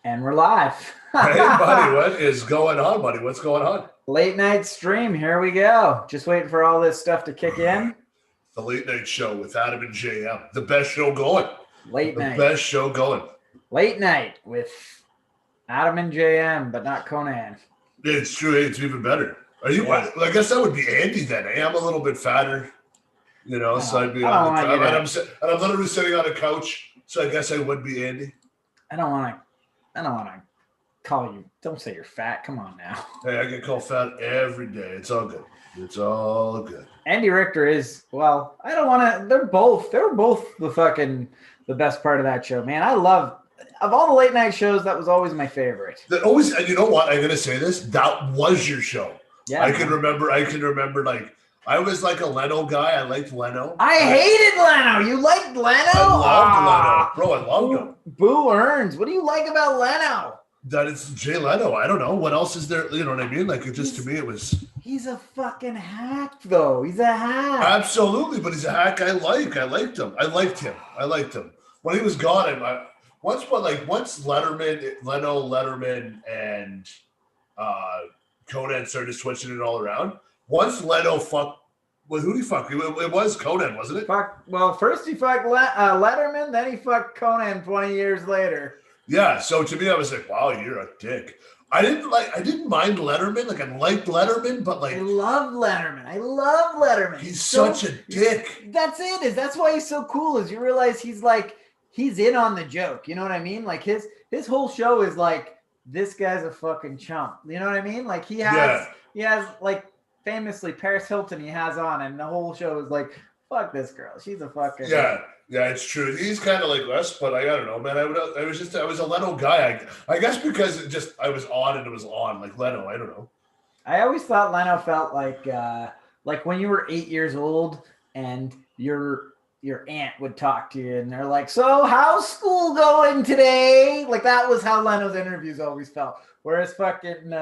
And we're live. Hey, buddy, what is going on, buddy? What's going on? Late night stream. Here we go. Just waiting for all this stuff to kick in. The late night show with Adam and JM. The best show going. Late night. The best show going. Late night with Adam and JM, but not Conan. It's true. It's even better. Are you? Yeah. I guess that would be Andy then. I'm a little bit fatter, so I'd be on the couch. And I'm literally sitting on a couch, so I guess I would be Andy. I don't want to call you. Don't say you're fat. Come on now. Hey, I get called fat every day. It's all good. It's all good. Andy Richter is, well, I don't want to. They were both the best part of that show, man. Of all the late night shows, that was always my favorite. And you know what? I'm going to say this. That was your show. Yeah. I can remember, like, I was like a Leno guy. I liked Leno. I hated Leno. You liked Leno? I loved Leno. Bro, I loved him. Boo Earns. What do you like about Leno? That it's Jay Leno. I don't know. What else is there? You know what I mean? Like, to me, it was... He's a fucking hack, though. He's a hack. Absolutely, but he's a hack I like. I liked him. When he was gone, once Letterman, and Conan started switching it all around. Once Leno fucked, well, who did he fuck? It was Conan, wasn't it? First he fucked Letterman, then he fucked Conan 20 years later. Yeah, so to me, I was like, wow, you're a dick. I didn't mind Letterman. Like, I liked Letterman, but like... I love Letterman. He's such a dick. That's it. That's why he's so cool, is you realize he's in on the joke. You know what I mean? Like, his whole show is like, this guy's a fucking chump. You know what I mean? Like, he has like, famously, Paris Hilton he has on, and the whole show is like, fuck this girl. She's a fucking... Yeah, it's true. He's kind of like us, but I don't know, man. I was a Leno guy. I guess because I was on and it was on, like Leno. I don't know. I always thought Leno felt like when you were 8 years old and your aunt would talk to you and they're like, "So how's school going today?" Like, that was how Leno's interviews always felt. Whereas fucking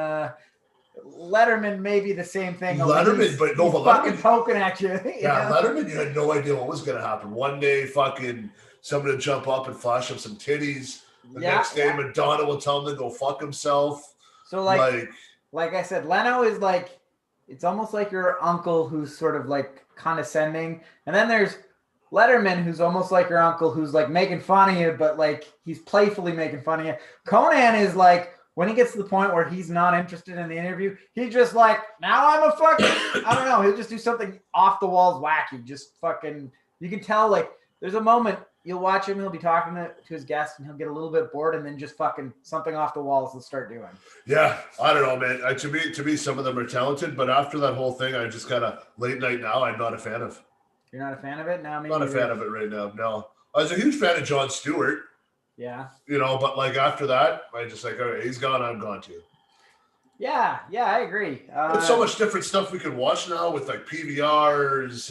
Letterman may be the same thing. Letterman, but no, fucking poking at you. Yeah, Letterman, you had no idea what was going to happen. One day, fucking somebody would jump up and flash him some titties. The next day, McDonald would tell him to go fuck himself. So, like I said, Leno is like, it's almost like your uncle who's sort of like condescending. And then there's Letterman, who's almost like your uncle who's like making fun of you, but like he's playfully making fun of you. Conan is like, when he gets to the point where he's not interested in the interview, he's just like, now I'm a fucking, I don't know, he'll just do something off the walls wacky. Just fucking, you can tell, like, there's a moment, you'll watch him, he'll be talking to his guest, and he'll get a little bit bored, and then just fucking something off the walls he'll start doing. Yeah, I don't know, man. To me, some of them are talented, but after that whole thing, I just kind of, late night now, I'm not a fan of. You're not a fan of it? No, I'm not a fan of it right now, no. I was a huge fan of Jon Stewart. Yeah. But like after that, I just like, all right, he's gone, I'm gone too. Yeah, I agree. There's so much different stuff we can watch now with like PVRs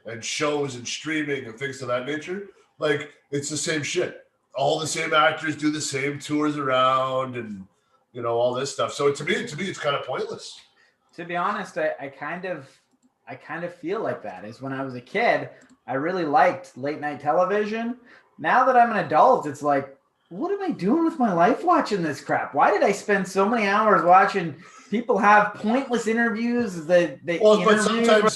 and shows and streaming and things of that nature. Like, it's the same shit. All the same actors do the same tours around and, all this stuff. So to me, it's kind of pointless. To be honest, I kind of feel like that. Is when I was a kid, I really liked late night television. Now that I'm an adult, it's like, what am I doing with my life watching this crap? Why did I spend so many hours watching people have pointless interviews? They never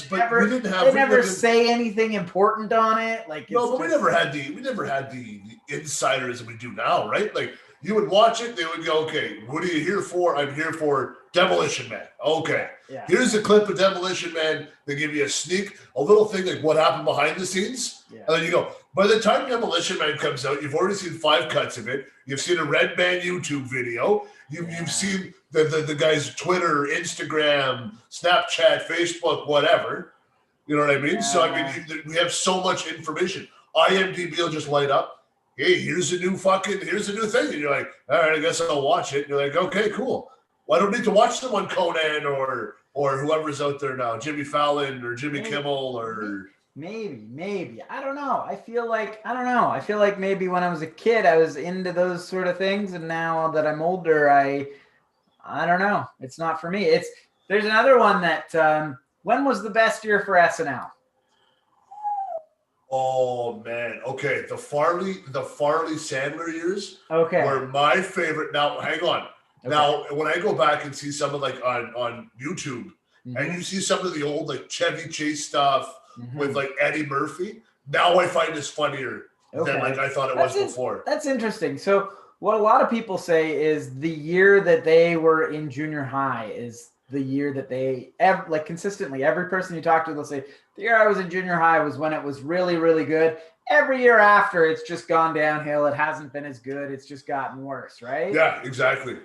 say anything important on it. Like, no, but we never had the insiders that we do now, right? Like, you would watch it, they would go, okay, what are you here for? I'm here for Demolition Man. Okay. Yeah. Here's a clip of Demolition Man. They give you a little thing like what happened behind the scenes. Yeah. And then you go, by the time Demolition Man comes out, you've already seen 5 cuts of it. You've seen a Red Man YouTube video. You've seen the guy's Twitter, Instagram, Snapchat, Facebook, whatever. You know what I mean? Yeah. So, I mean, we have so much information. IMDb will just light up. Hey, here's a new thing. And you're like, all right, I guess I'll watch it. And you're like, okay, cool. Well, I don't need to watch them on Conan or whoever's out there now, Jimmy Fallon or Jimmy Kimmel or... Maybe. I don't know. I feel like maybe when I was a kid, I was into those sort of things. And now that I'm older, I don't know. It's not for me. There's another one that, when was the best year for SNL? Oh man. Okay. The Farley Sandler years Okay. were my favorite. Now, hang on. Okay. Now, when I go back and see some of like on YouTube, and you see some of the old like Chevy Chase stuff with like Eddie Murphy, now I find this funnier than like I thought it was before. That's interesting. So what a lot of people say is the year that they were in junior high is the year that they like consistently. Every person you talk to, they'll say the year I was in junior high was when it was really, really good. Every year after, it's just gone downhill. It hasn't been as good. It's just gotten worse, right? Yeah, exactly.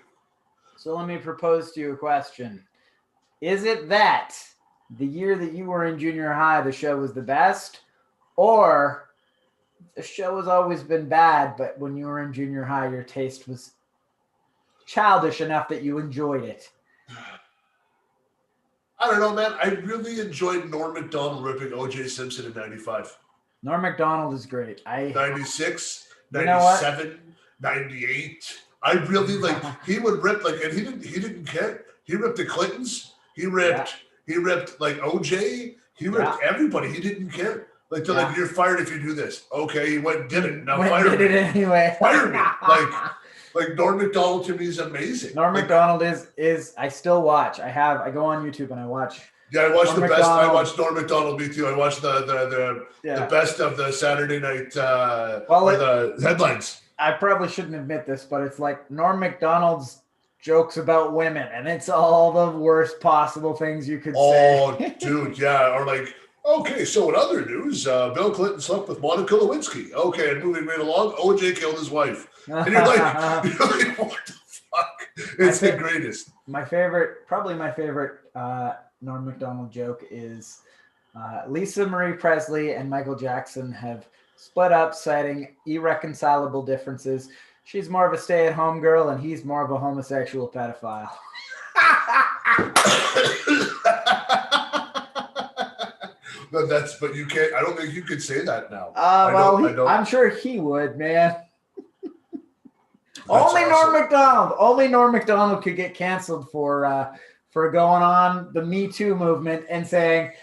So let me propose to you a question. Is it that the year that you were in junior high, the show was the best, or the show has always been bad, but when you were in junior high, your taste was childish enough that you enjoyed it? I don't know, man. I really enjoyed Norm Macdonald ripping O.J. Simpson in 95. Norm Macdonald is great. 96, 97, 98. I really like, he would rip like, and he didn't care. He ripped the Clintons. He ripped like OJ. He ripped everybody. He didn't care. Like they're like, you're fired if you do this. Okay, he went and did it. Now fire me. Did it anyway. Fire me. Like Norm Macdonald to me is amazing. Norm Macdonald is I still watch. I go on YouTube and I watch. Yeah, I watched the best. I watched Norm Macdonald. Me too. I watched the best of the Saturday night the headlines. I probably shouldn't admit this, but it's like Norm Macdonald's jokes about women, and it's all the worst possible things you could say. Oh, dude, yeah. Or like, okay, so in other news, Bill Clinton slept with Monica Lewinsky. Okay, and moving right along, OJ killed his wife. And you're like, what the fuck? It's the greatest. Probably my favorite Norm Macdonald joke is Lisa Marie Presley and Michael Jackson have split up, citing irreconcilable differences. She's more of a stay-at-home girl, and he's more of a homosexual pedophile. But you can't. I don't think you could say that now. I'm sure he would, man. Only Norm Macdonald could get canceled for going on the Me Too movement and saying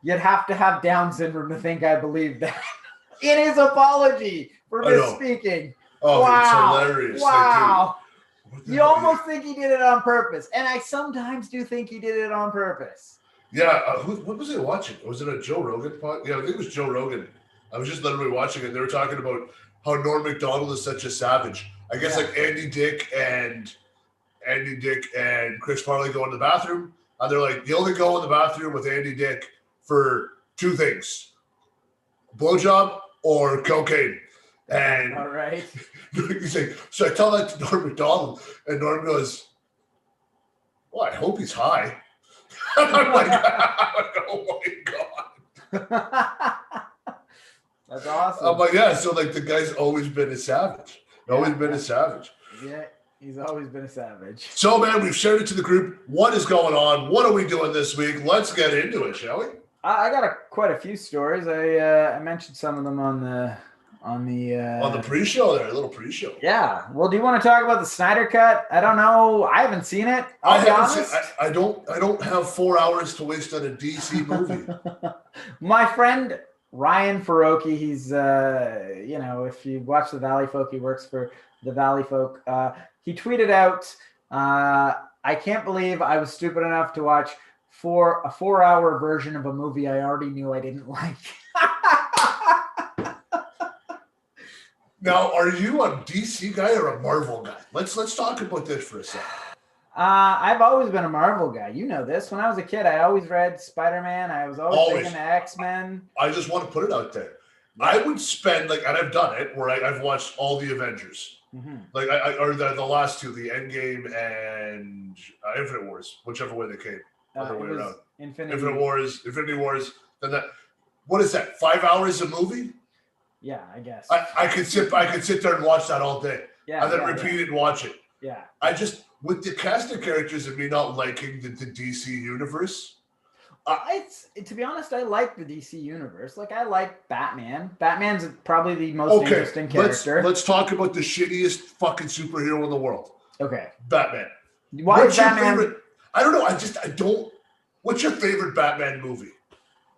you'd have to have Down syndrome to think I believe that. In his apology for misspeaking. Oh, wow. It's hilarious. Wow. Like, you almost think he did it on purpose. And I sometimes do think he did it on purpose. Yeah. What was I watching? Was it a Joe Rogan podcast? Yeah, I think it was Joe Rogan. I was just literally watching it. They were talking about how Norm Macdonald is such a savage. I guess like Andy Dick and Chris Farley go in the bathroom. And they're like, you only go in the bathroom with Andy Dick for two things. Blowjob or cocaine. And all right. He's like, so I tell that to Norm Macdonald, and Norm goes, well, I hope he's high. And I'm like, oh my God. That's awesome. I'm like, yeah, so like the guy's always been a savage. A savage. Yeah, he's always been a savage. So man, we've shared it to the group. What is going on? What are we doing this week? Let's get into it, shall we? I got quite a few stories. I mentioned some of them on the pre-show there, a little pre-show. Yeah. Well, do you want to talk about the Snyder Cut? I don't know. I haven't seen it. I don't have 4 hours to waste on a DC movie. My friend Ryan Faroki, he's if you watch the Valley Folk, he works for the Valley Folk. He tweeted out, I can't believe I was stupid enough to watch a 4-hour version of a movie I already knew I didn't like. Now, are you a DC guy or a Marvel guy? Let's talk about this for a second. I've always been a Marvel guy. You know this. When I was a kid, I always read Spider-Man. I was always big into X-Men. I just want to put it out there. I would spend and I've done it where I've watched all the Avengers, or the last two, the Endgame and Infinite Wars, whichever way they came. Other way around. Infinity Wars. Then that. What is that? 5 hours a movie? Yeah, I guess. I could sit there and watch that all day. Yeah. And then repeat it and watch it. Yeah. I just, with the cast of characters and me not liking the DC universe. To be honest, I like the DC universe. Like, I like Batman. Batman's probably the most interesting character. Let's talk about the shittiest fucking superhero in the world. Okay. Batman. Why is Batman? I don't know. I don't. What's your favorite Batman movie?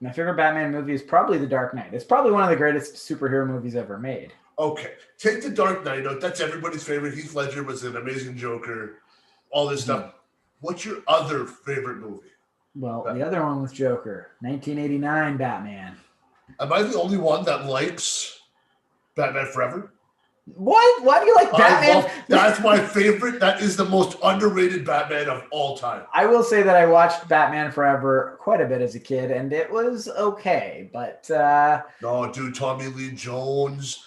My favorite Batman movie is probably The Dark Knight. It's probably one of the greatest superhero movies ever made. Okay, take The Dark Knight out. That's everybody's favorite. Heath Ledger was an amazing Joker. All this stuff. What's your other favorite movie? Well, the other one was Joker, 1989 Batman. Am I the only one that likes Batman Forever? What? Why do you like Batman? That's my favorite. That is the most underrated Batman of all time. I will say that I watched Batman Forever quite a bit as a kid, and it was okay. But no, dude, Tommy Lee Jones,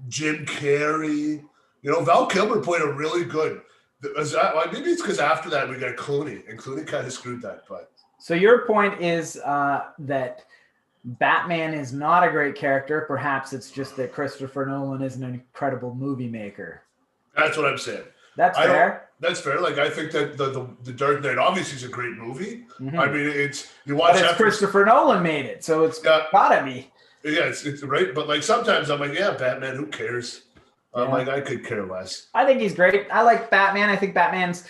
Jim Carrey. You know, Val Kilmer played a really good. Maybe it's because after that we got Clooney, and Clooney kind of screwed that. But so your point is that Batman is not a great character. Perhaps it's just that Christopher Nolan is an incredible movie maker. That's what I'm saying. That's fair. That's fair. Like, I think that the Dark Knight obviously is a great movie. Mm-hmm. I mean, you watch but it's Christopher Nolan made it, so it's gotta be. Yeah, it's right. But like sometimes I'm like, yeah, Batman. Who cares? I'm like, I could care less. I think he's great. I like Batman. I think Batman's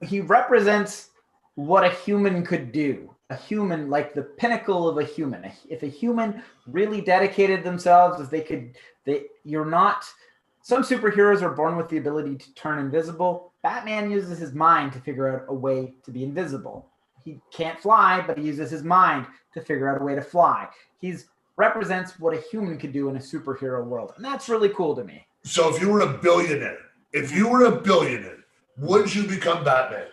he represents what a human could do. A human, like the pinnacle of a human. If a human really dedicated themselves, you're not. Some superheroes are born with the ability to turn invisible. Batman uses his mind to figure out a way to be invisible. He can't fly, but he uses his mind to figure out a way to fly. He represents what a human could do in a superhero world, and that's really cool to me. So if you were a billionaire, would you become Batman?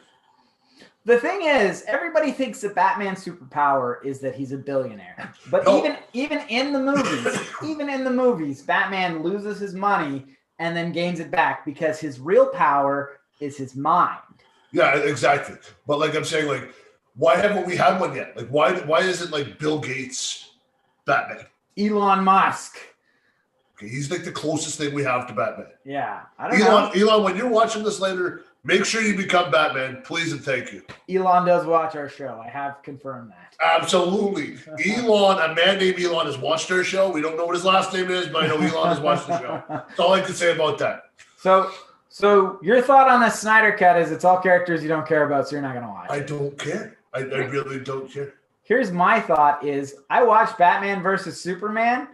The thing is, everybody thinks that Batman's superpower is that he's a billionaire. But even in the movies, Batman loses his money and then gains it back because his real power is his mind. Yeah, exactly. But like I'm saying, like, why haven't we had one yet? Like, why isn't like Bill Gates Batman? Elon Musk. Okay, he's like the closest thing we have to Batman. Yeah, I don't know. Elon, when you're watching this later, make sure you become Batman, please and thank you. Elon does watch our show. I have confirmed that. Absolutely. A man named Elon has watched our show. We don't know what his last name is, but I know Elon has watched the show. That's all I can say about that. So your thought on the Snyder Cut is it's all characters you don't care about, so you're not going to watch it. I don't care. I really don't care. Here's my thought is I watched Batman versus Superman,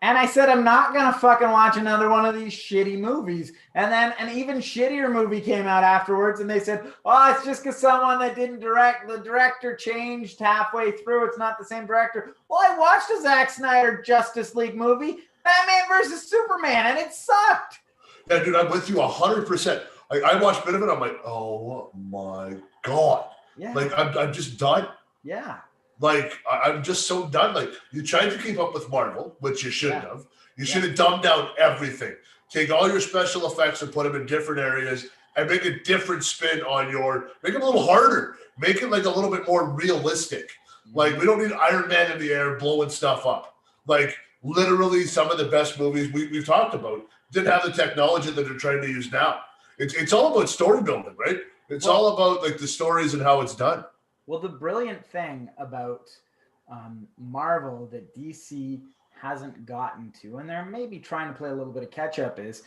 and I said I'm not going to fucking watch another one of these shitty movies. And then an even shittier movie came out afterwards, and they said, oh, it's just because someone that didn't direct, the director changed halfway through. It's not the same director. Well, I watched a Zack Snyder Justice League movie, Batman versus Superman, and it sucked. Yeah, dude, I'm with you 100%. I watched a bit of it. I'm like, oh my God. Yeah. Like, I'm just done. Yeah. Like, I'm just so done. Like, you tried to keep up with Marvel, which you shouldn't have. You should have dumbed down everything. Take all your special effects and put them in different areas and make a different spin on make it a little harder. Make it like a little bit more realistic. Like, we don't need Iron Man in the air blowing stuff up. Like, literally some of the best movies we've talked about didn't have the technology that they're trying to use now. It's all about story building, right? It's all about like the stories and how it's done. Well, the brilliant thing about Marvel that DC hasn't gotten to, and they're maybe trying to play a little bit of catch up, is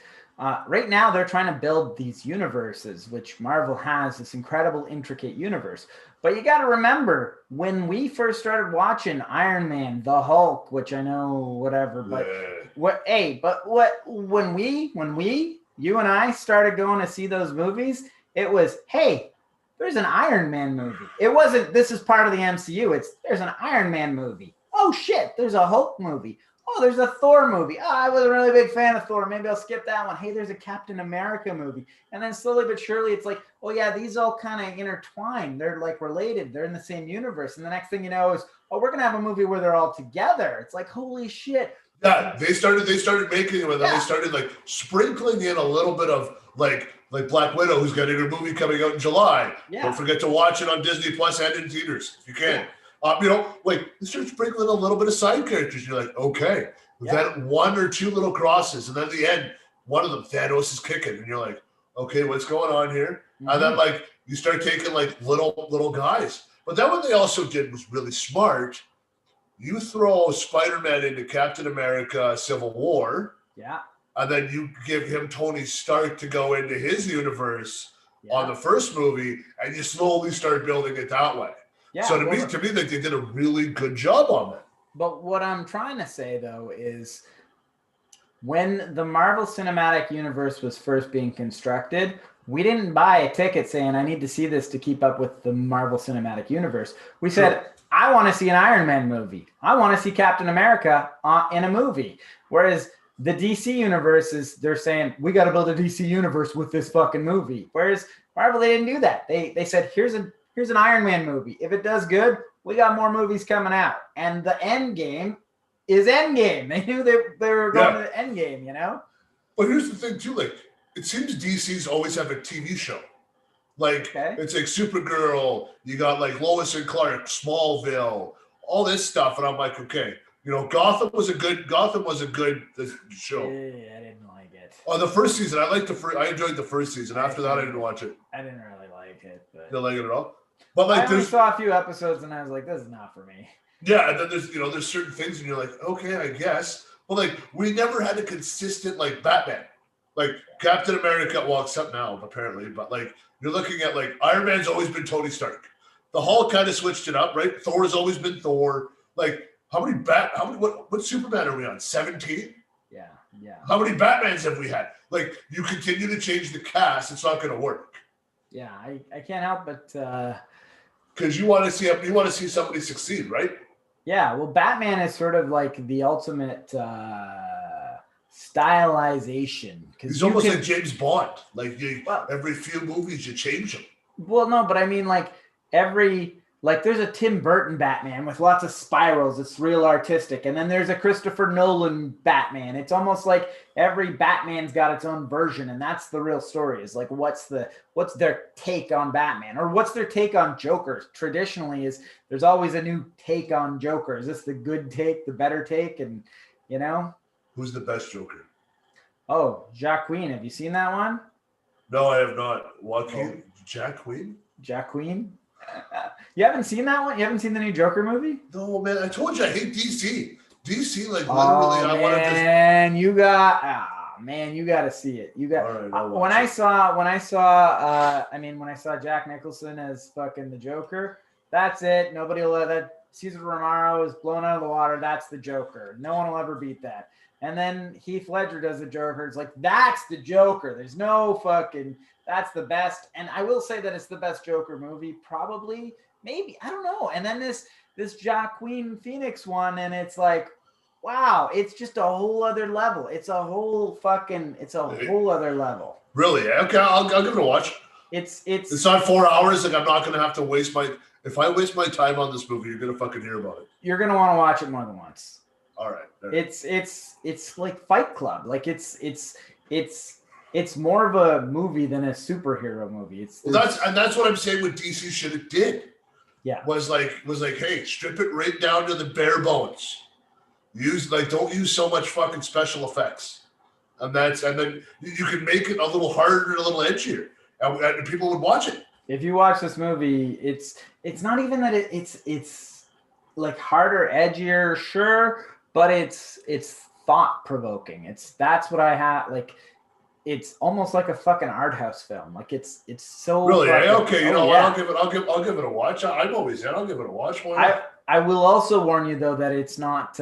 right now they're trying to build these universes, which Marvel has this incredible, intricate universe. But you got to remember, when we first started watching Iron Man, the Hulk, which I know, whatever, but when you and I started going to see those movies, it was, hey, there's an Iron Man movie. It wasn't, this is part of the MCU. There's an Iron Man movie. Oh shit, there's a Hulk movie. Oh, there's a Thor movie. Oh, I was a really big fan of Thor. Maybe I'll skip that one. Hey, there's a Captain America movie. And then slowly but surely it's like, oh yeah, these all kind of intertwined. They're like related. They're in the same universe. And the next thing you know is, oh, we're going to have a movie where they're all together. It's like, holy shit. Yeah, they started making it with them. They started like sprinkling in a little bit of like Black Widow, who's got a movie coming out in July. Yeah. Don't forget to watch it on Disney Plus and in theaters if you can. Like they start sprinkling a little bit of side characters. You're like, okay, then one or two little crosses, and then at the end, one of them, Thanos, is kicking, and you're like, okay, what's going on here? Mm-hmm. And then like you start taking like little guys. But then what they also did was really smart. You throw Spider-Man into Captain America Civil War. Yeah. And then you give him Tony Stark to go into his universe on the first movie, and you slowly start building it that way. Yeah. So to me, like they did a really good job on that. But what I'm trying to say though is when the Marvel Cinematic Universe was first being constructed, we didn't buy a ticket saying, I need to see this to keep up with the Marvel Cinematic Universe. We said, I want to see an Iron Man movie. I want to see Captain America in a movie. Whereas the DC Universe they're saying, we got to build a DC Universe with this fucking movie. Whereas Marvel, they didn't do that. They said, here's an Iron Man movie. If it does good, we got more movies coming out. And the end game is Endgame. They knew they were going to the Endgame, you know? But here's the thing, too. Like, it seems DC's always have a TV show. Like, It's like Supergirl. You got, like, Lois and Clark, Smallville, all this stuff. And I'm like, okay. You know, Gotham was a good show. Yeah, I didn't like it. Oh, the first season. I enjoyed the first season. After that, I didn't watch it. I didn't really like it. But you didn't like it at all? But, like, I only saw a few episodes and I was like, this is not for me. Yeah, and then there's certain things and you're like, okay, I guess. But like we never had a consistent like Batman. Like Captain America, well, except now apparently, but like you're looking at like Iron Man's always been Tony Stark. The Hulk kind of switched it up, right? Thor's always been Thor. Like what Superman are we on? 17? Yeah. How many Batmans have we had? Like you continue to change the cast, it's not gonna work. Yeah, I can't help but because you want to see somebody succeed, right? Yeah, well, Batman is sort of like the ultimate stylization. He's almost like James Bond. Like every few movies, you change him. Well, no, but I mean, like there's a Tim Burton Batman with lots of spirals. It's real artistic, and then there's a Christopher Nolan Batman. It's almost like every Batman's got its own version, and that's the real story. Is like what's their take on Batman, or what's their take on Joker? Traditionally, there's always a new take on Joker. Is this the good take, the better take, and you know? Who's the best Joker? Oh, Jacqueline. Have you seen that one? No, I have not. Joaquin? Jacqueline? Jacqueline? You haven't seen that one? You haven't seen the new Joker movie? No, man. I told you I hate DC. DC, like literally, I want to just. Man, you got to see it. You got. Right, when I saw Jack Nicholson as fucking the Joker, that's it. Nobody will that. Cesar Romero is blown out of the water. That's the Joker. No one will ever beat that. And then Heath Ledger does the Joker. It's like, that's the Joker. There's no fucking, that's the best. And I will say that it's the best Joker movie, probably, maybe, I don't know. And then this Joaquin Phoenix one, and it's like, wow, it's just a whole other level. It's a whole other level. Really? Okay, I'll give it a watch. It's not 4 hours. Like I'm not going to have to if I waste my time on this movie, you're going to fucking hear about it. You're going to want to watch it more than once. All right. It's like Fight Club. Like it's more of a movie than a superhero movie. That's what I'm saying. What DC should have did. Yeah. Was like, hey, strip it right down to the bare bones. Don't use so much fucking special effects, and then you can make it a little harder and a little edgier, and people would watch it. If you watch this movie, it's not even that it's like harder, edgier, sure. But it's thought provoking. That's what I have. Like, it's almost like a fucking art house film. Like it's so really fucking, okay. You know what? I'll give it a watch. I'm always in. I'll give it a watch. I will also warn you though that it's not.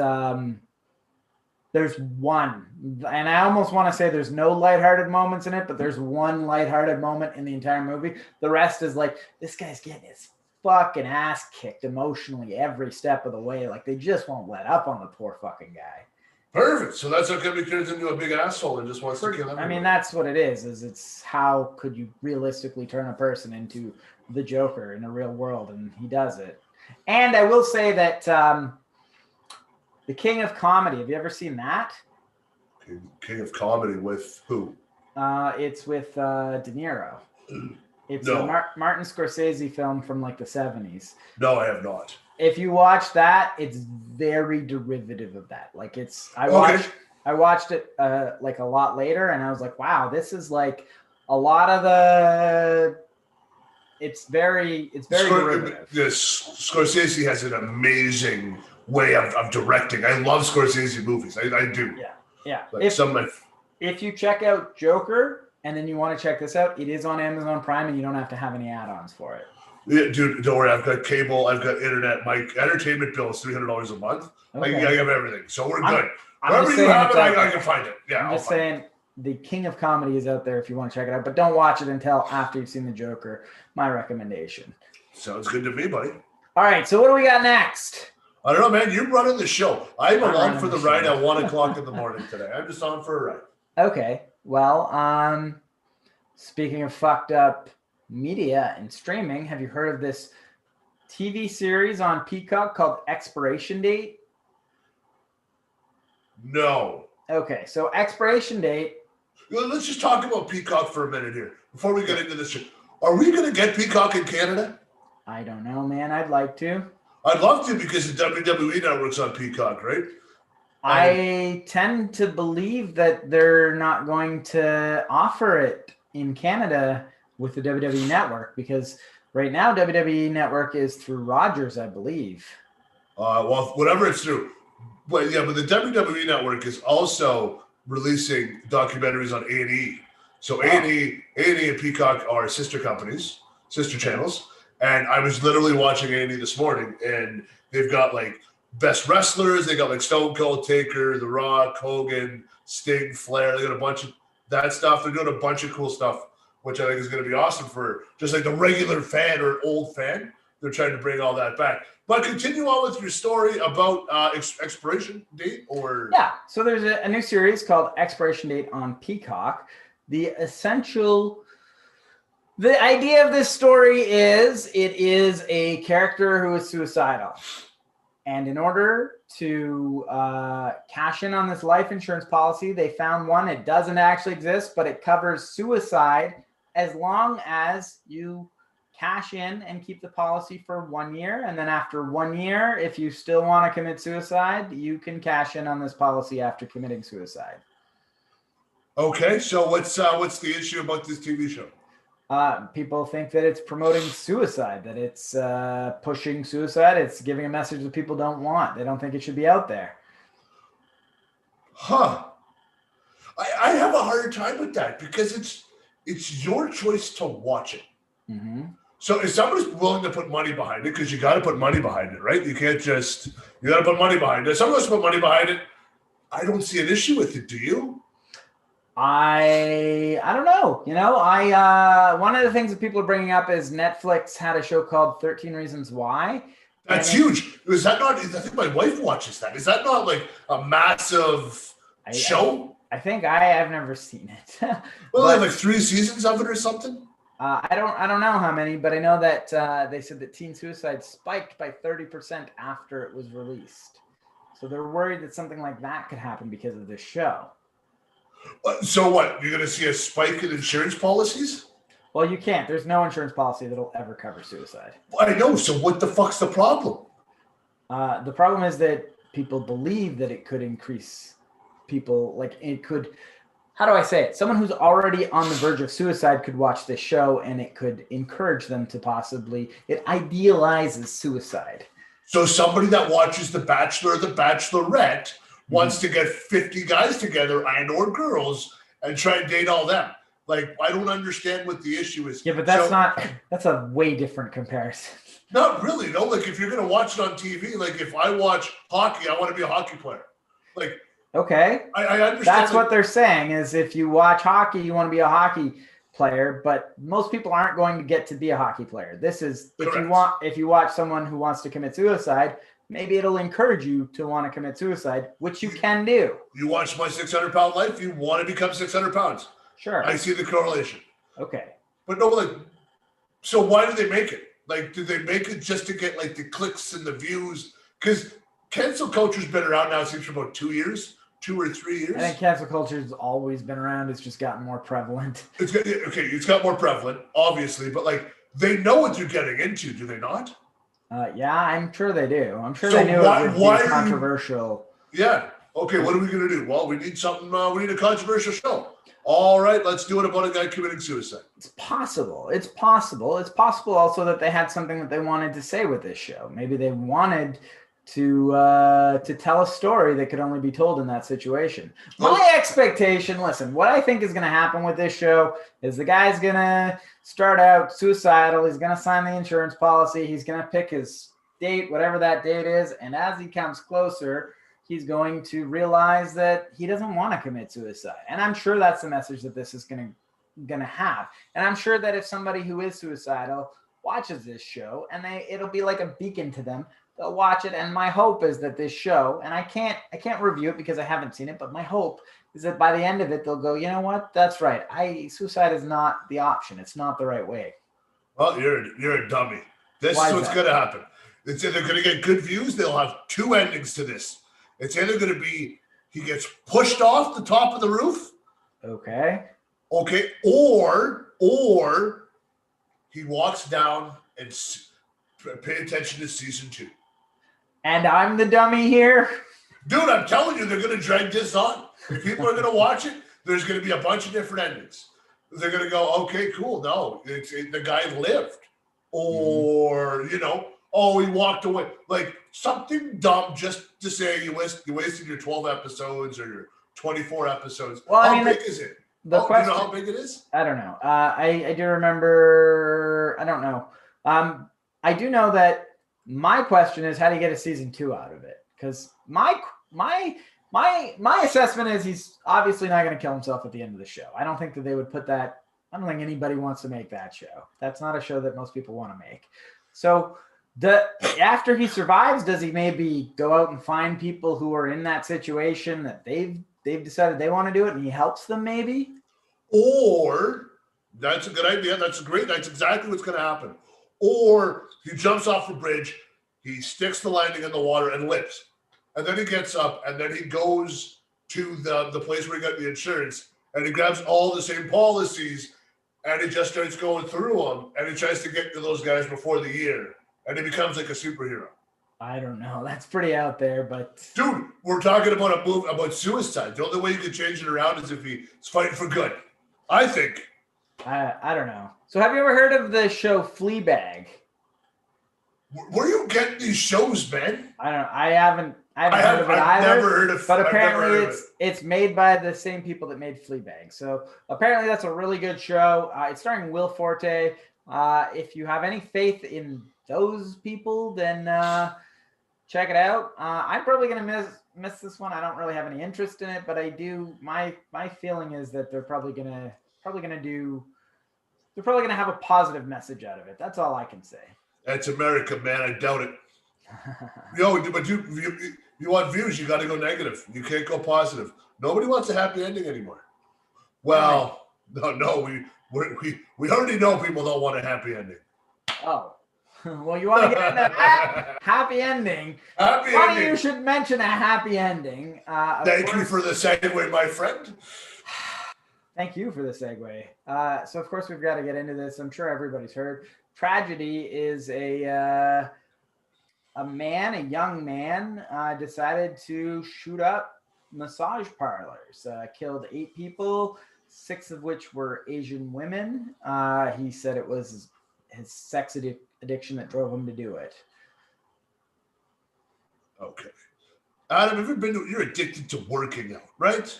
There's one, and I almost want to say there's no lighthearted moments in it, but there's one lighthearted moment in the entire movie. The rest is like this guy's getting his fucking ass kicked emotionally every step of the way. Like they just won't let up on the poor fucking guy. Perfect. So that's okay. He turns into a big asshole and just wants to kill everyone. I mean, that's what it is it's how could you realistically turn a person into the Joker in a real world, and he does it. And I will say that The King of Comedy. Have you ever seen that? King of Comedy with who? It's with De Niro. It's a Martin Scorsese film from like the 70s. No, I have not. If you watch that, it's very derivative of that. Like I watched it like a lot later, and I was like, wow, this is like a lot of the. It's very derivative. Yes, Scorsese has an amazing way of directing. I love Scorsese movies. I do. Yeah. Like if you check out Joker and then you want to check this out, it is on Amazon Prime, and you don't have to have any add-ons for it. Yeah, dude, don't worry. I've got cable. I've got internet. My entertainment bill is $300 a month. Okay. I have everything, so we're good. I'm Wherever just you saying have it's it, out I there. can find it. Yeah, I'm just saying the king of comedy is out there if you want to check it out, but don't watch it until after you've seen the Joker. My recommendation. Sounds good to me, buddy. All right, so what do we got next? I don't know, man. You're running the show. I'm along running for the the ride show. at 1 o'clock in the morning today. I'm just on for a ride. Okay, well, speaking of fucked up media and streaming, have you heard of this TV series on Peacock called Expiration Date? No. Okay, so Expiration Date. Let's just talk about Peacock for a minute here before we get into this shit. Are we going to get Peacock in Canada? I don't know, man. I'd like to. I'd love to because the WWE Network's on Peacock, right? I tend to believe that they're not going to offer it in Canada with the WWE Network because right now WWE Network is through Rogers, I believe. Well, whatever it's through. But yeah, but the WWE Network is also releasing documentaries on A&E. So A&E and Peacock are sister companies, sister channels. And I was literally watching A&E this morning, and they've got like best wrestlers. They got like Stone Cold, Taker, The Rock, Hogan, Sting, Flair. They got a bunch of that stuff. They're doing a bunch of cool stuff, which I think is going to be awesome for just like the regular fan or old fan. They're trying to bring all that back. But continue on with your story about Expiration Date, or yeah. So there's a new series called Expiration Date on Peacock. The idea of this story is it is a character who is suicidal. And in order to cash in on this life insurance policy, they found one. It doesn't actually exist, but it covers suicide as long as you cash in and keep the policy for 1 year. And then after 1 year, if you still want to commit suicide, you can cash in on this policy after committing suicide. Okay, so what's the issue about this TV show? People think that it's promoting suicide, that it's pushing suicide. It's giving a message that people don't want. They don't think it should be out there. Huh. I have a hard time with that because it's your choice to watch it. Mm-hmm. So if somebody's willing to put money behind it, because you got to put money behind it, right? You can't just, you got to put money behind it. If someone wants to put money behind it, I don't see an issue with it. Do you? I don't know. You know, one of the things that people are bringing up is Netflix had a show called 13 Reasons Why. That's huge. Is that not, I think my wife watches that. Is that not like a massive show? I think I've never seen it. Well, they have like 3 seasons of it or something? I don't know how many, but I know that they said that teen suicide spiked by 30% after it was released. So they're worried that something like that could happen because of this show. So what? You're going to see a spike in insurance policies? Well, you can't. There's no insurance policy that'll ever cover suicide. I know. So what the fuck's the problem? The problem is that people believe that it could increase people, like it could, how do I say it? Someone who's already on the verge of suicide could watch this show and it could encourage them to possibly, it idealizes suicide. So somebody that watches The Bachelor or The Bachelorette wants to get 50 guys together and or girls and try and date all them. Like, I don't understand what the issue is. Yeah, but that's a way different comparison. Not really, no. Like, if you're going to watch it on TV, like if I watch hockey, I want to be a hockey player. Like, okay. I understand. That's what they're saying is if you watch hockey, you want to be a hockey player, but most people aren't going to get to be a hockey player. This is, if you watch someone who wants to commit suicide, maybe it'll encourage you to want to commit suicide, which you can do. You watch My 600-Pound Life, you want to become 600 pounds. Sure. I see the correlation. Okay. But no, like, so why do they make it? Like, do they make it just to get like the clicks and the views? Because cancel culture's been around now, it seems, for about 2 years, 2 or 3 years. I think cancel culture's always been around. It's just gotten more prevalent. It's got more prevalent, obviously, but like they know what they're getting into, do they not? Yeah, I'm sure they do. I'm sure they knew it would be controversial. Yeah. Okay, what are we going to do? Well, we need something. We need a controversial show. All right, let's do it about a guy committing suicide. It's possible. It's possible. It's possible also that they had something that they wanted to say with this show. Maybe they wanted to tell a story that could only be told in that situation. My expectation, listen, what I think is going to happen with this show is the guy's going to start out suicidal. He's going to sign the insurance policy. He's going to pick his date, whatever that date is. And as he comes closer, he's going to realize that he doesn't want to commit suicide. And I'm sure that's the message that this is going to have. And I'm sure that if somebody who is suicidal watches this show, and it'll be like a beacon to them, they'll watch it. And my hope is that this show, and I can't review it because I haven't seen it, but my hope is that by the end of it, they'll go, you know what? That's right. Suicide is not the option. It's not the right way. Well, you're a dummy. This is what's going to happen. It's either going to get good views. They'll have two endings to this. It's either going to be he gets pushed off the top of the roof. Okay. Or he walks down and pay attention to season 2. And I'm the dummy here? Dude, I'm telling you, they're going to drag this on. If people are going to watch it, there's going to be a bunch of different endings. They're going to go, okay, cool. No, the guy lived. Or, he walked away. Like something dumb just to say you wasted your 12 episodes or your 24 episodes. Well, how big is it? Do you know how big it is? I don't know. I do remember. I don't know. I do know that my question is, how do you get a season 2 out of it? Because my assessment is he's obviously not going to kill himself at the end of the show. I don't think that they would put that. I don't think anybody wants to make that show. That's not a show that most people want to make. So after he survives, does he maybe go out and find people who are in that situation that they've decided they want to do it, and he helps them maybe? Or that's a good idea. That's great. That's exactly what's going to happen. Or he jumps off the bridge, he sticks the landing in the water and lives. And then he gets up and then he goes to the place where he got the insurance and he grabs all the same policies and he just starts going through them and he tries to get to those guys before the year and he becomes like a superhero. I don't know. That's pretty out there, but dude, we're talking about a movie about suicide. The only way you could change it around is if he's fighting for good. I think. I don't know. So have you ever heard of the show Fleabag? Where are you getting these shows, man? I don't know. I haven't heard of it either. I've never heard of it. But apparently it's made by the same people that made Fleabag. So apparently that's a really good show. It's starring Will Forte. If you have any faith in those people, then check it out. I'm probably gonna miss this one. I don't really have any interest in it, but I do. My feeling is that they're probably gonna have a positive message out of it. That's all I can say. That's America, man. I doubt it. But you want views, you got to go negative. You can't go positive. Nobody wants a happy ending anymore. Well, no, we already know people don't want a happy ending. Oh. Well, you want to get into that happy ending. Happy ending. You should mention a happy ending. Thank you for the segue, my friend. Thank you for the segue. So, of course, we've got to get into this. I'm sure everybody's heard. Tragedy is a young man, decided to shoot up massage parlors. Killed 8 people, 6 of which were Asian women. He said it was his sex addiction that drove him to do it. Okay. Adam, you're addicted to working out, right?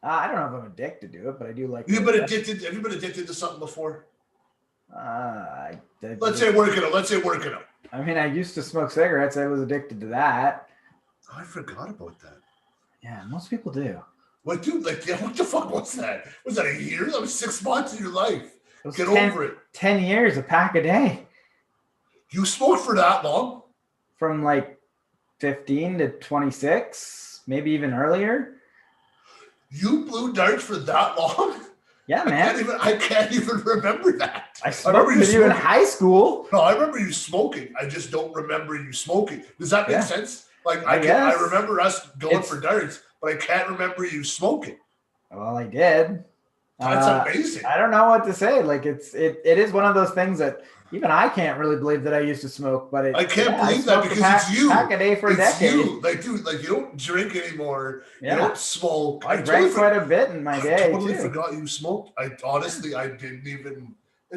I don't know if I'm addicted to it, but I do like. Have you been addicted to something before? Let's say working out. I mean, I used to smoke cigarettes. I was addicted to that. Oh, I forgot about that. Yeah, most people do. What, dude? What the fuck was that? Was that a year? That was 6 months of your life. Get over it. 10 years, a pack a day. You smoked for that long? From like 15 to 26, maybe even earlier. You blew darts for that long? Yeah, man. I can't even remember that. I smoked with you in high school. No, I remember you smoking. I just don't remember you smoking. Does that make sense? Like I remember us going for darts, but I can't remember you smoking. Well, I did. That's amazing. I don't know what to say. Like it is one of those things that even I can't really believe that I used to smoke, but I can't believe that because it's you. Pack a day for a decade. You. Like, dude, you don't drink anymore. Yeah. You don't smoke. I drank quite a bit in my day. I totally forgot you smoked. It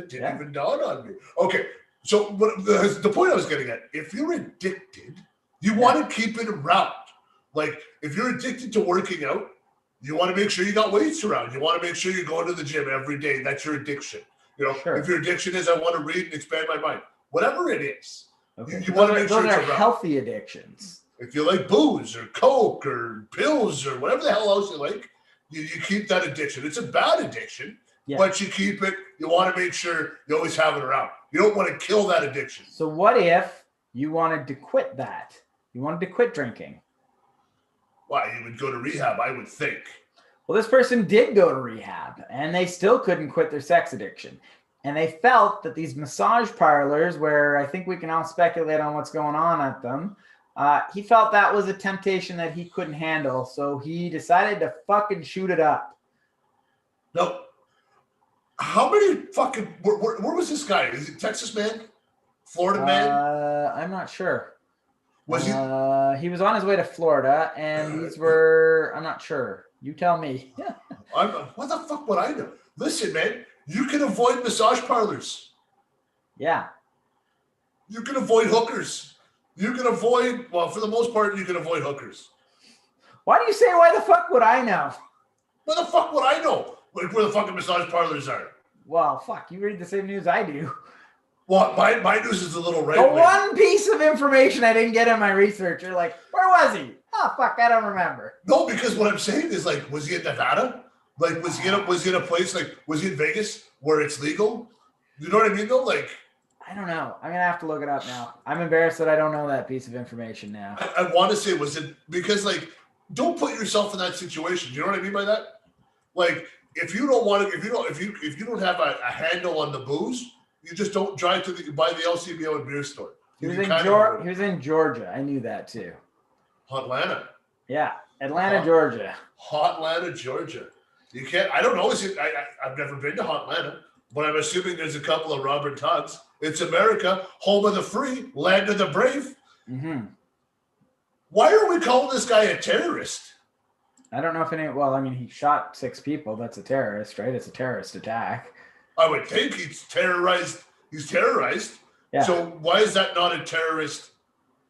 didn't even dawn on me. Okay, so the point I was getting at, if you're addicted, You want to keep it around. Like, if you're addicted to working out, you want to make sure you got weights around. You want to make sure you're going to the gym every day. That's your addiction. You know, if your addiction is I want to read and expand my mind, whatever it is, you want to make sure it's around. Healthy addictions. If you like booze or coke or pills or whatever the hell else you like, you keep that addiction. It's a bad addiction, but you keep it. You want to make sure you always have it around. You don't want to kill that addiction. So what if you wanted to quit that? You wanted to quit drinking. Well, you would go to rehab, I would think. Well, this person did go to rehab, and they still couldn't quit their sex addiction. And they felt that these massage parlors, where I think we can all speculate on what's going on at them, he felt that was a temptation that he couldn't handle. So he decided to fucking shoot it up. No. How many fucking... Where was this guy? Is it Texas man? Florida man? I'm not sure. Was he? He was on his way to Florida, and these were... I'm not sure. You tell me. What the fuck would I know? Listen, man, you can avoid massage parlors. Yeah. You can avoid hookers. You can avoid... Well, for the most part, you can avoid hookers. Why do you say, why the fuck would I know? Where the fuck would I know where the fucking massage parlors are? Well, fuck, you read the same news I do. Well, my news is a little right. The one piece of information I didn't get in my research, you're like, where was he? Oh, fuck, I don't remember. No, because what I'm saying is, like, was he in Nevada? Like, was he in a place, like, was he in Vegas where it's legal? You know what I mean, though? Like, I don't know. I'm going to have to look it up now. I'm embarrassed that I don't know that piece of information now. I want to say, was it, because, like, don't put yourself in that situation. Do you know what I mean by that? Like, if you don't want to, if you don't have a handle on the booze, you just don't drive to buy the LCBO and beer store. He was in Georgia. I knew that too. Atlanta. Yeah, Atlanta, Georgia. Atlanta, Georgia. You can't. I don't know. I've never been to Atlanta, but I'm assuming there's a couple of Robert Tugs. It's America, home of the free, land of the brave. Mm-hmm. Why are we calling this guy a terrorist? I don't know if any. Well, I mean, he shot 6 people. That's a terrorist, right? It's a terrorist attack. I would think he's terrorized. He's terrorized. Yeah. So why is that not a terrorist?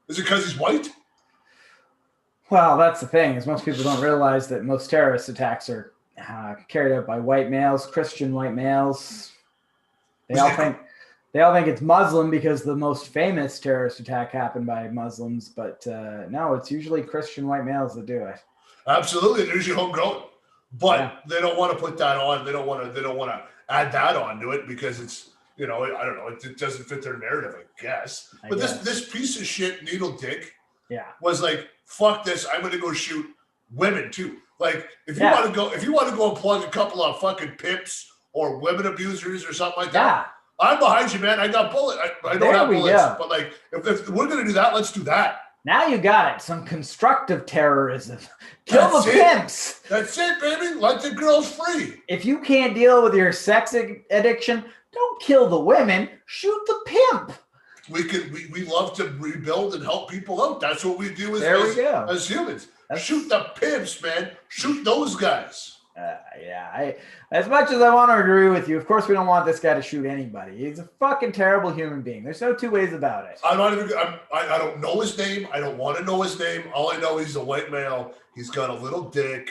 Is it because he's white? Well, that's the thing, is most people don't realize that most terrorist attacks are carried out by white males, Christian white males. They all think it's Muslim because the most famous terrorist attack happened by Muslims, but no, it's usually Christian white males that do it. Absolutely, they're usually homegrown, but they don't want to put that on. They don't want to add that onto it because it's, you know, I don't know, it doesn't fit their narrative, I guess. But this piece of shit needle dick was like, fuck this, I'm gonna go shoot women too. Like, if you want to go and plug a couple of fucking pimps or women abusers or something like that, I'm behind you, man. I got bullets. I don't have bullets, but like, if we're gonna do that, let's do that. Now you got it. Some constructive terrorism. Kill the pimps. That's it, baby. Let the girls free. If you can't deal with your sex addiction, don't kill the women. Shoot the pimp. We love to rebuild and help people out. That's what we do as humans. Shoot the pimps, man. Shoot those guys. As much as I want to agree with you, of course we don't want this guy to shoot anybody. He's a fucking terrible human being. There's no two ways about it. I don't know his name. I don't want to know his name. All I know, he's a white male. He's got a little dick,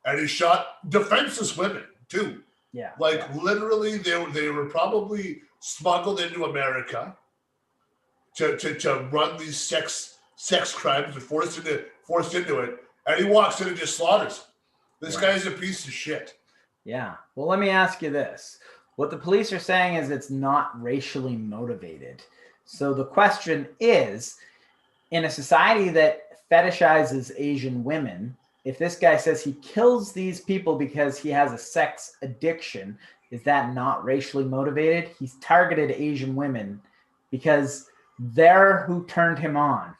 and he shot defenseless women too. Yeah, literally, they were probably smuggled into America to run these sex crimes and forced into it, and he walks in and just slaughters. This guy's a piece of shit. Yeah. Well, let me ask you this. What the police are saying is it's not racially motivated. So the question is, in a society that fetishizes Asian women, if this guy says he kills these people because he has a sex addiction, is that not racially motivated? He's targeted Asian women because they're who turned him on.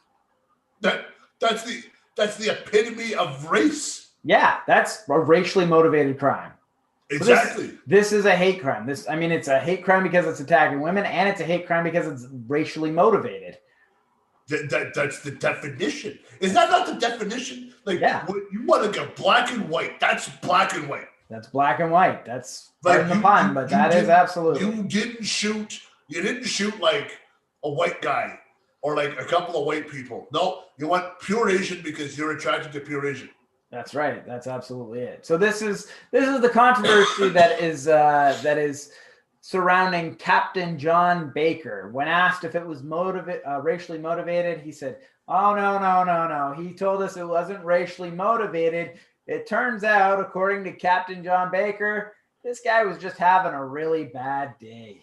That's the epitome of race. Yeah, that's a racially motivated crime. Exactly. So this is a hate crime. It's a hate crime because it's attacking women, and it's a hate crime because it's racially motivated. That's the definition. Is that not the definition? Like, you want to go black and white. That's black and white. That's black and white. That's pardon the pun, but that is absolutely. You didn't shoot like a white guy. or like a couple of white people. No, you want pure Asian because you're attracted to pure Asian. That's right. That's absolutely it. So this is the controversy that is surrounding Captain John Baker. When asked if it was racially motivated, he said, "Oh no. He told us it wasn't racially motivated. It turns out, according to Captain John Baker, this guy was just having a really bad day."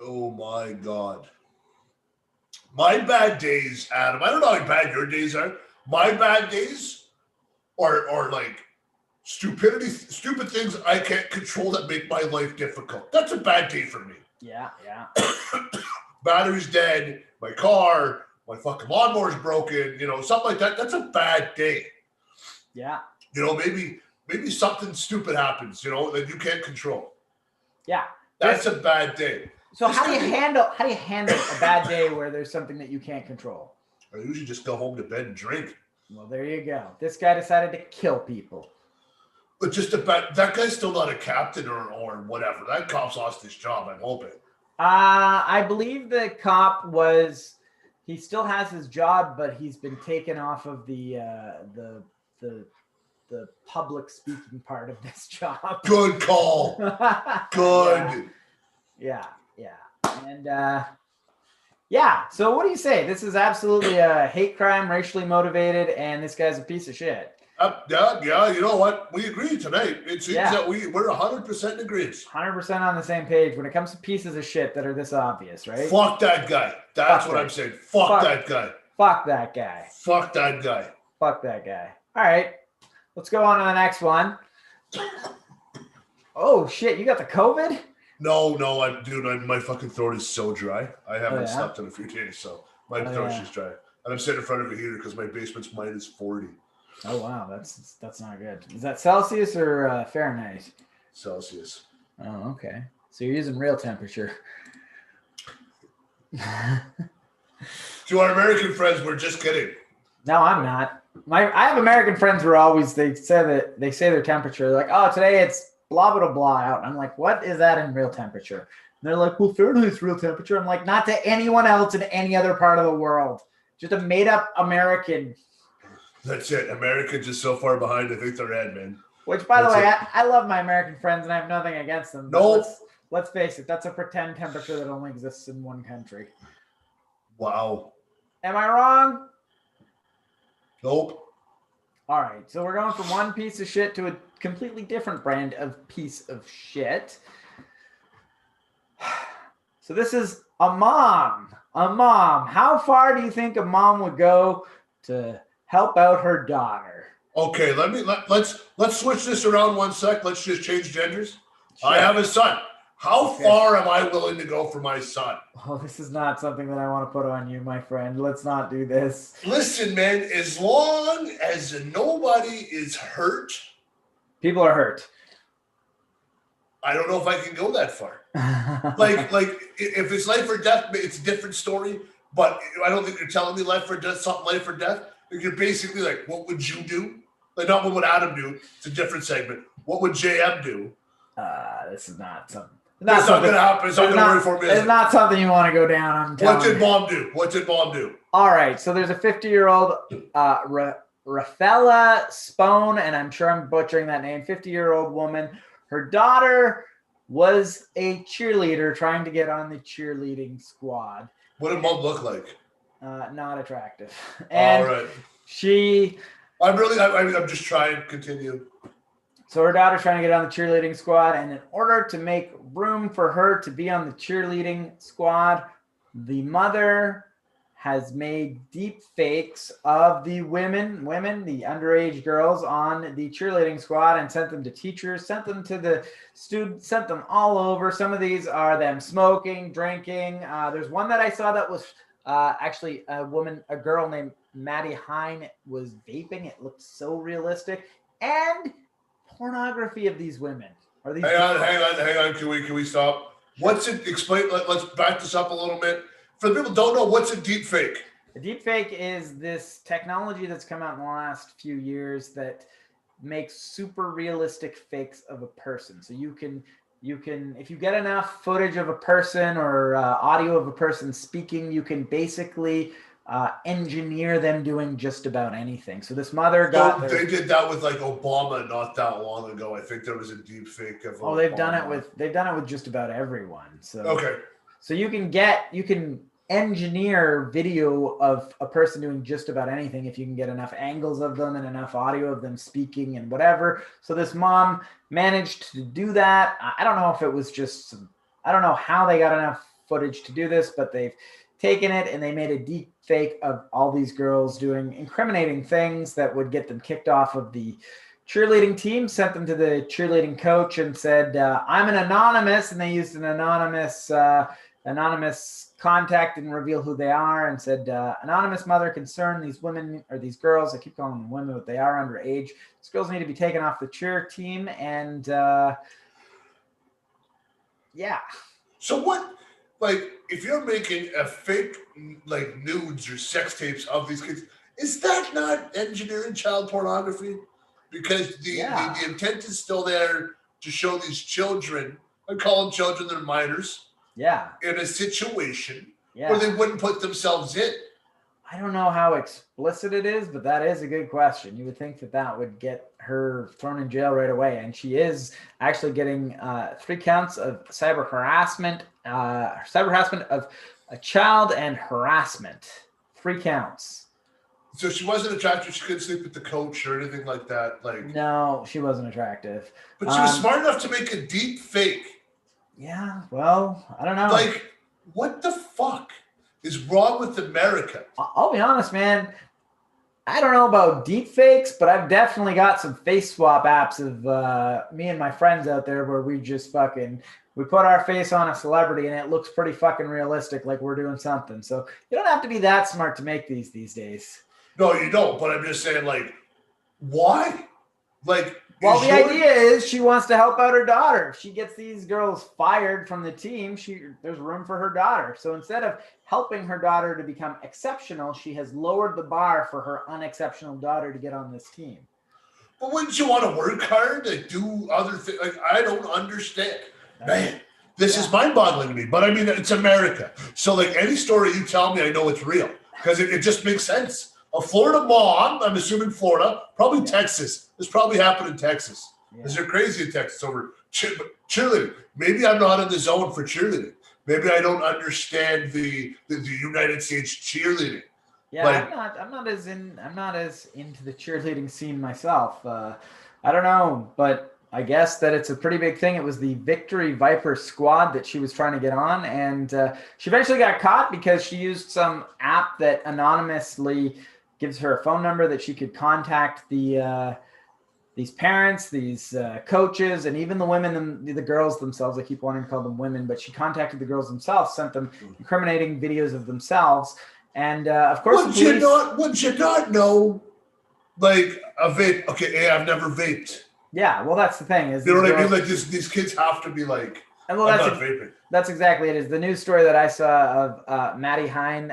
Oh my God. My bad days, Adam. I don't know how bad your days are. My bad days are like stupid things I can't control that make my life difficult. That's a bad day for me. Yeah. Battery's dead, my car, my fucking lawnmower's broken, something like that. That's a bad day. Yeah. Maybe something stupid happens, that you can't control. Yeah. That's a bad day. So how do you handle a bad day where there's something that you can't control? I usually just go home to bed and drink. Well, there you go. This guy decided to kill people. But just about that guy's still not a captain or whatever. That cop's lost his job, I'm hoping. I believe the cop he still has his job, but he's been taken off of the public speaking part of this job. Good call. Good. Yeah. And so what do you say? This is absolutely a hate crime, racially motivated, and this guy's a piece of shit. Yeah, you know what? We agree tonight. It seems that we're 100% in agreement. 100% on the same page when it comes to pieces of shit that are this obvious, right? Fuck that guy. That's what I'm saying. Fuck that guy. Fuck that guy. Fuck that guy. Fuck that guy. All right. Let's go on to the next one. Oh, shit. You got the COVID? No, my fucking throat is so dry. I haven't slept in a few days, so my throat's just dry. And I'm sitting in front of a heater because my basement's minus 40. Oh, wow. That's not good. Is that Celsius or Fahrenheit? Celsius. Oh, okay. So you're using real temperature. To our American friends, we're just kidding. No, I'm not. I have American friends who are always, they say their temperature. They're like, oh, today it's blah, blah, blah out. And I'm like, what is that in real temperature? And they're like, well, Fahrenheit's real temperature. I'm like, not to anyone else in any other part of the world. Just a made up American. That's it. Americans are so far behind, I think they're ahead, man. Which, by the way, I love my American friends and I have nothing against them. No. Let's face it. That's a pretend temperature that only exists in one country. Wow. Am I wrong? Nope. All right. So we're going from one piece of shit to a completely different brand of piece of shit. So this is a mom. How far do you think a mom would go to help out her daughter? Okay, let's switch this around one sec. Let's just change genders. Sure. I have a son. How far am I willing to go for my son? Oh, this is not something that I want to put on you, my friend. Let's not do this. Listen, man, as long as nobody is hurt. People are hurt. I don't know if I can go that far. like if it's life or death, it's a different story. But I don't think you're telling me life or death, something life or death. You're basically like, what would you do? Like, not what would Adam do. It's a different segment. What would JM do? This is not something. It's not going to happen. It's not going to work for me. It's not something you want to go down. What did mom do? All right. So there's a 50-year-old Rafaela Spone, and I'm sure I'm butchering that name, 50-year-old woman. Her daughter was a cheerleader trying to get on the cheerleading squad. What did mom look like? Not attractive. And all right. I'm just trying to continue. So her daughter's trying to get on the cheerleading squad, and in order to make room for her to be on the cheerleading squad, the mother has made deep fakes of the women, the underage girls on the cheerleading squad, and sent them to teachers, sent them to the students, sent them all over. Some of these are them smoking, drinking. There's one that I saw that was actually a girl named Maddie Hine was vaping. It looked so realistic. And pornography of these women. Hang on. Can we stop? What's it? Explain. Let's back this up a little bit. For the people who don't know, what's a deep fake? A deep fake is this technology that's come out in the last few years that makes super realistic fakes of a person. So you can You can, if you get enough footage of a person or audio of a person speaking, you can basically engineer them doing just about anything. So this mother got. They did that with like Obama not that long ago. I think there was a deep fake of. Oh, they've done it with just about everyone. So okay. So you can engineer video of a person doing just about anything if you can get enough angles of them and enough audio of them speaking and whatever. So this mom managed to do that. I don't know if it was just, I don't know how they got enough footage to do this, but they've taken it and they made a deep fake of all these girls doing incriminating things that would get them kicked off of the cheerleading team, sent them to the cheerleading coach and said, I'm an anonymous, and they used an anonymous contact, didn't reveal who they are, and said, anonymous mother concerned, these women, or these girls, I keep calling them women, but they are underage. These girls need to be taken off the cheer team, and yeah. So what, like, if you're making a fake, like, nudes or sex tapes of these kids, is that not engineering child pornography? Because the intent is still there to show these children, I call them children, they're minors, in a situation where they wouldn't put themselves in. I don't know how explicit it is, but that is a good question. You would think that would get her thrown in jail right away. And she is actually getting 3 counts of cyber harassment of a child and harassment. 3 counts. So she wasn't attractive. She couldn't sleep with the coach or anything like that. Like, no, she wasn't attractive. But she was smart enough to make a deep fake. Yeah, well, I don't know. Like, what the fuck is wrong with America? I'll be honest, man. I don't know about deep fakes, but I've definitely got some face swap apps of me and my friends out there where we just we put our face on a celebrity and it looks pretty fucking realistic, like we're doing something. So you don't have to be that smart to make these days. No, you don't. But I'm just saying, like, why? Like, well, the idea is she wants to help out her daughter. If she gets these girls fired from the team, there's room for her daughter. So instead of helping her daughter to become exceptional, she has lowered the bar for her unexceptional daughter to get on this team. But wouldn't you want to work hard to do other things? Like, I don't understand. Man, this is mind-boggling to me. But, I mean, it's America. So, like, any story you tell me, I know it's real. Because it just makes sense. A Florida mom, I'm assuming Florida, probably Texas. This probably happened in Texas. Because they're crazy in Texas over cheerleading. Maybe I'm not in the zone for cheerleading. Maybe I don't understand the United States cheerleading. Yeah, like, I'm not as into the cheerleading scene myself. I don't know, but I guess that it's a pretty big thing. It was the Victory Viper squad that she was trying to get on, and she eventually got caught because she used some app that anonymously gives her a phone number that she could contact these parents, these coaches, and even the women, the girls themselves. I keep wanting to call them women, but she contacted the girls themselves, sent them incriminating videos of themselves, and of course, would you not know, like, a vape? Okay, I've never vaped. Yeah, well, that's the thing. Is you know what I mean? Like, these kids have to be like, I'm not vaping. That's exactly it. Is the news story that I saw of Maddie Hine,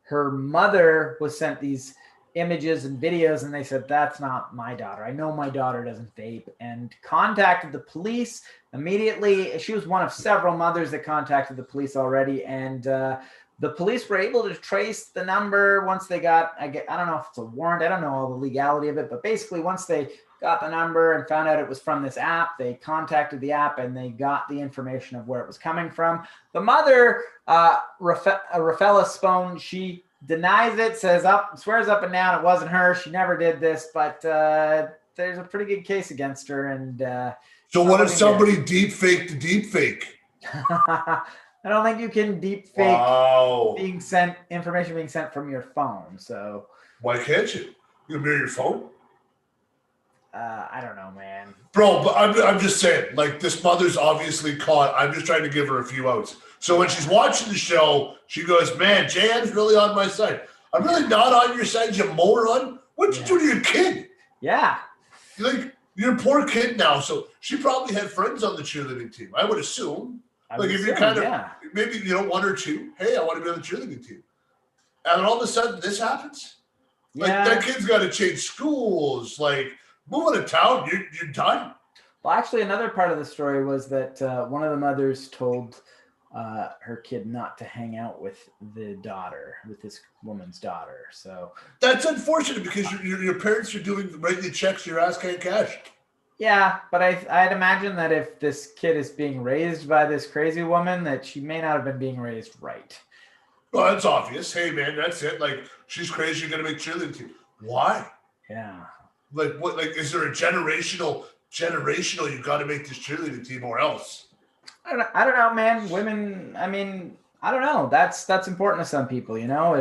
her mother was sent these images and videos, and they said, that's not my daughter. I know my daughter doesn't vape, and contacted the police immediately. She was one of several mothers that contacted the police already, and the police were able to trace the number once they got, I don't know if it's a warrant. I don't know all the legality of it, but basically once they got the number and found out it was from this app, they contacted the app and they got the information of where it was coming from. The mother, Rafaela Spone, she denies it, swears up and down it wasn't her. She never did this, but there's a pretty good case against her. And so what if somebody deep faked the deep fake? I don't think you can deep fake information being sent from your phone. So why can't you? You can mirror your phone. I don't know, man. Bro, but I'm just saying, like, this mother's obviously caught. I'm just trying to give her a few outs. So when she's watching the show, she goes, man, Jan's really on my side. I'm really not on your side, you moron. What'd you do to your kid? Yeah. Like, your poor kid now. So she probably had friends on the cheerleading team, I would assume. If you're kind of, maybe, one or two, hey, I want to be on the cheerleading team. And then all of a sudden, this happens? Like, that kid's got to change schools, like, moving to town, you're done. Well, actually, another part of the story was that one of the mothers told her kid not to hang out with the daughter, with this woman's daughter. So that's unfortunate because your parents are writing the checks your ass can't cash. Yeah, but I'd imagine that if this kid is being raised by this crazy woman, that she may not have been being raised right. Well, that's obvious. Hey, man, that's it. Like, she's crazy. You're gonna make cheerleading team. Why? Yeah. Like, what? Like, is there a generational? You got to make this cheerleading team, or else. I don't know, man. Women. I mean, I don't know. That's important to some people, you know.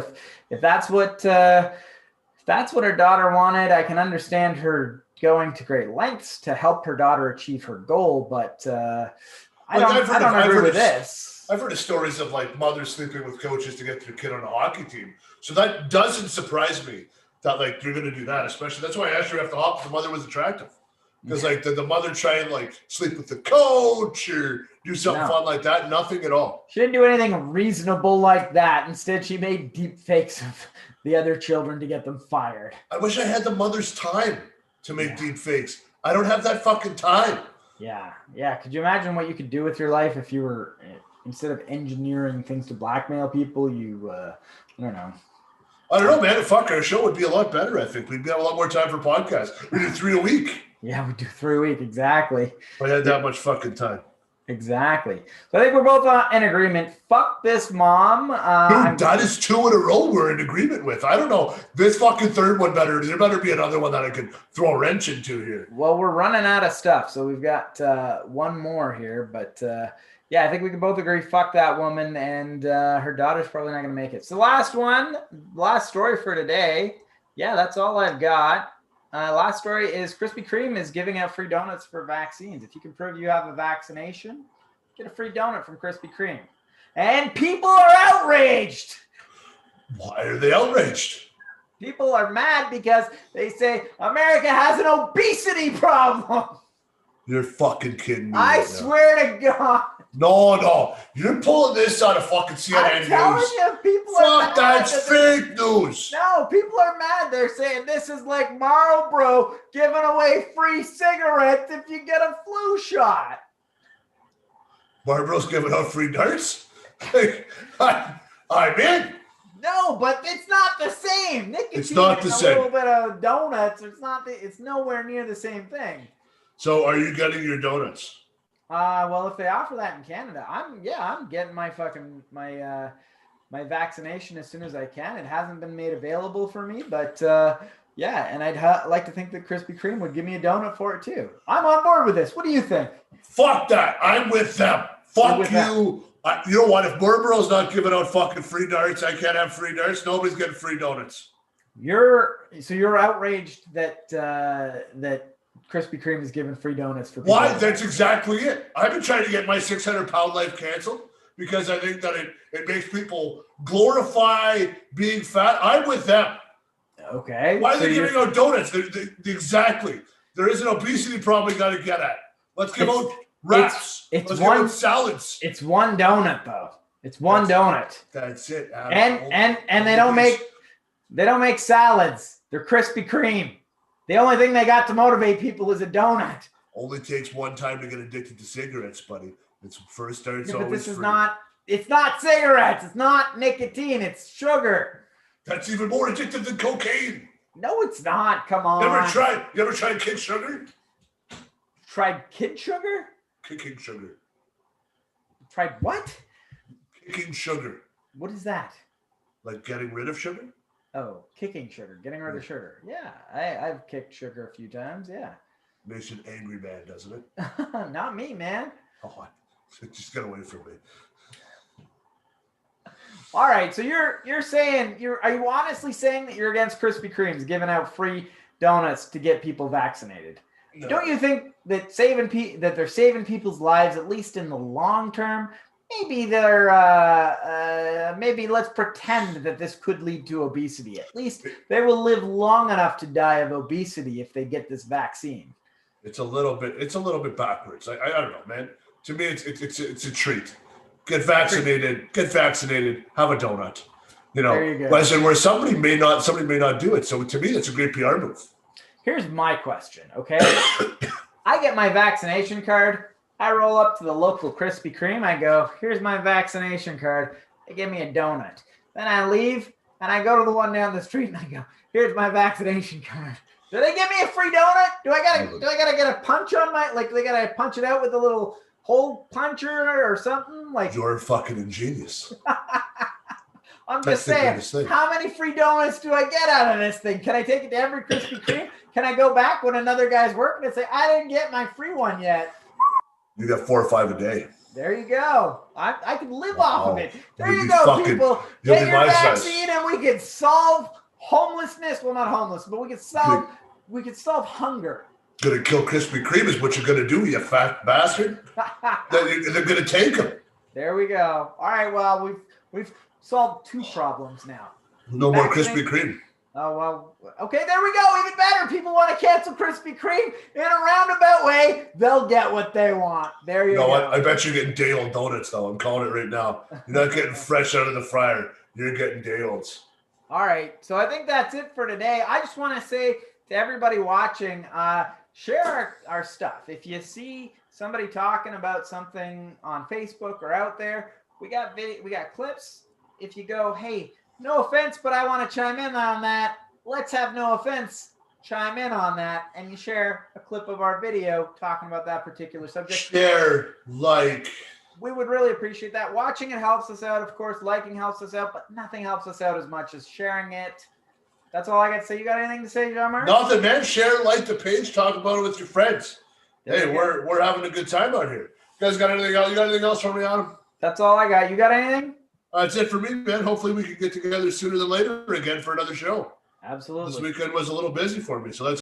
If that's what her daughter wanted, I can understand her going to great lengths to help her daughter achieve her goal. But I don't agree with this. I've heard of stories of like mothers sleeping with coaches to get their kid on a hockey team. So that doesn't surprise me that like you're going to do that. Especially that's why I asked her if the mother was attractive. Because like the mother try and like sleep with the coach or do something fun like that. Nothing at all. She didn't do anything reasonable like that. Instead, she made deep fakes of the other children to get them fired. I wish I had the mother's time to make deep fakes. I don't have that fucking time. Yeah. Could you imagine what you could do with your life if you were, instead of engineering things to blackmail people, you, I don't know. I don't know, man. Fuck, our show would be a lot better, I think. We'd have a lot more time for podcasts. We do 3 a week. Yeah, we do 3 a week. Exactly. I had that much fucking time. Exactly. So I think we're both in agreement. Fuck this mom. Dude, that is 2 in a row we're in agreement with. I don't know. This fucking third one there better be another one that I can throw a wrench into here. Well, we're running out of stuff. So we've got one more here. But yeah, I think we can both agree. Fuck that woman. And her daughter's probably not going to make it. So last story for today. Yeah, that's all I've got. Last story is Krispy Kreme is giving out free donuts for vaccines. If you can prove you have a vaccination, get a free donut from Krispy Kreme. And people are outraged. Why are they outraged? People are mad because they say America has an obesity problem. You're fucking kidding me. I swear to God. No. You're pulling this out of fucking CNN I'm telling news. you, people are mad. Fuck, that's fake news. No, people are mad. They're saying this is like Marlboro giving away free cigarettes if you get a flu shot. Marlboro's giving out free darts? I'm in. No, but it's not the same. Nicotine it's not the same. A little bit of donuts. It's nowhere near the same thing. So are you getting your donuts? Well, if they offer that in Canada, I'm getting my my vaccination as soon as I can. It hasn't been made available for me, but yeah, and I'd like to think that Krispy Kreme would give me a donut for it too. I'm on board with this. What do you think? Fuck that. I'm with them. Fuck with you. You know what? If Marlboro's not giving out fucking free darts, I can't have free darts. Nobody's getting free donuts. You're outraged that that Krispy Kreme is giving free donuts for people. Why? That's exactly it. I've been trying to get my 600-pound life canceled because I think that it makes people glorify being fat. I'm with them. Okay. Why are they giving out donuts? Exactly. There is an obesity problem we got to get at. Let's give out wraps. Let's give out salads. It's one donut though. It's one donut. That's it. And they don't make salads. They're Krispy Kreme. The only thing they got to motivate people is a donut. Only takes one time to get addicted to cigarettes, buddy. It's first starts but always this is free. It's not cigarettes. It's not nicotine. It's sugar. That's even more addictive than cocaine. No, it's not. Come on. You ever tried kid sugar? Tried kid sugar? Kicking sugar. Tried what? Kicking sugar. What is that? Like getting rid of sugar? Oh, kicking sugar, getting rid of sugar. Yeah, I've kicked sugar a few times. Yeah. Makes you an angry man, doesn't it? Not me, man. Oh, just get away from me. All right, so you're saying are you honestly saying that you're against Krispy Kreme's giving out free donuts to get people vaccinated? No. Don't you think that they're saving people's lives at least in the long term? Maybe maybe let's pretend that this could lead to obesity. At least they will live long enough to die of obesity if they get this vaccine. It's a little bit backwards. I don't know, man. To me, it's a treat. Get vaccinated. Have a donut. You know, there you go. Where somebody may not do it. So to me, that's a great PR move. Here's my question, okay? I get my vaccination card. I roll up to the local Krispy Kreme. I go, here's my vaccination card. They give me a donut. Then I leave and I go to the one down the street and I go, here's my vaccination card. Do they give me a free donut? Do I gotta get a punch on my, like, they gotta punch it out with a little hole puncher or something? Like, you're fucking ingenious. I'm just saying, how many free donuts do I get out of this thing? Can I take it to every Krispy Kreme? Can I go back when another guy's working and say, I didn't get my free one yet? You got 4 or 5 a day. There you go. I can live off of it. There you go, people. Get your vaccine and we can solve homelessness. Well, not homeless, but we can solve hunger. Gonna kill Krispy Kreme is what you're gonna do, you fat bastard. They're gonna take them. There we go. All right, well, we've solved 2 problems now. No more Krispy Kreme. Oh, well, okay, there we go. Even better. People want to cancel Krispy Kreme in a roundabout way. They'll get what they want. There you go. I bet you're getting day-old donuts, though. I'm calling it right now. You're not getting fresh out of the fryer. You're getting day-olds. All right, so I think that's it for today. I just want to say to everybody watching, share our stuff. If you see somebody talking about something on Facebook or out there, we got clips. If you go, hey, no offense, but I want to chime in on that. Let's have no offense chime in on that, and you share a clip of our video talking about that particular subject. Share, like. We would really appreciate that. Watching it helps us out, of course. Liking helps us out, but nothing helps us out as much as sharing it. That's all I got to say. You got anything to say, Jean-Marc? Nothing, man. Share, like the page, talk about it with your friends. Hey, we're having a good time out here. You guys got anything else? You got anything else for me, Adam? That's all I got. You got anything? That's it for me, man. Hopefully we can get together sooner than later again for another show. Absolutely. This weekend was a little busy for me, so let's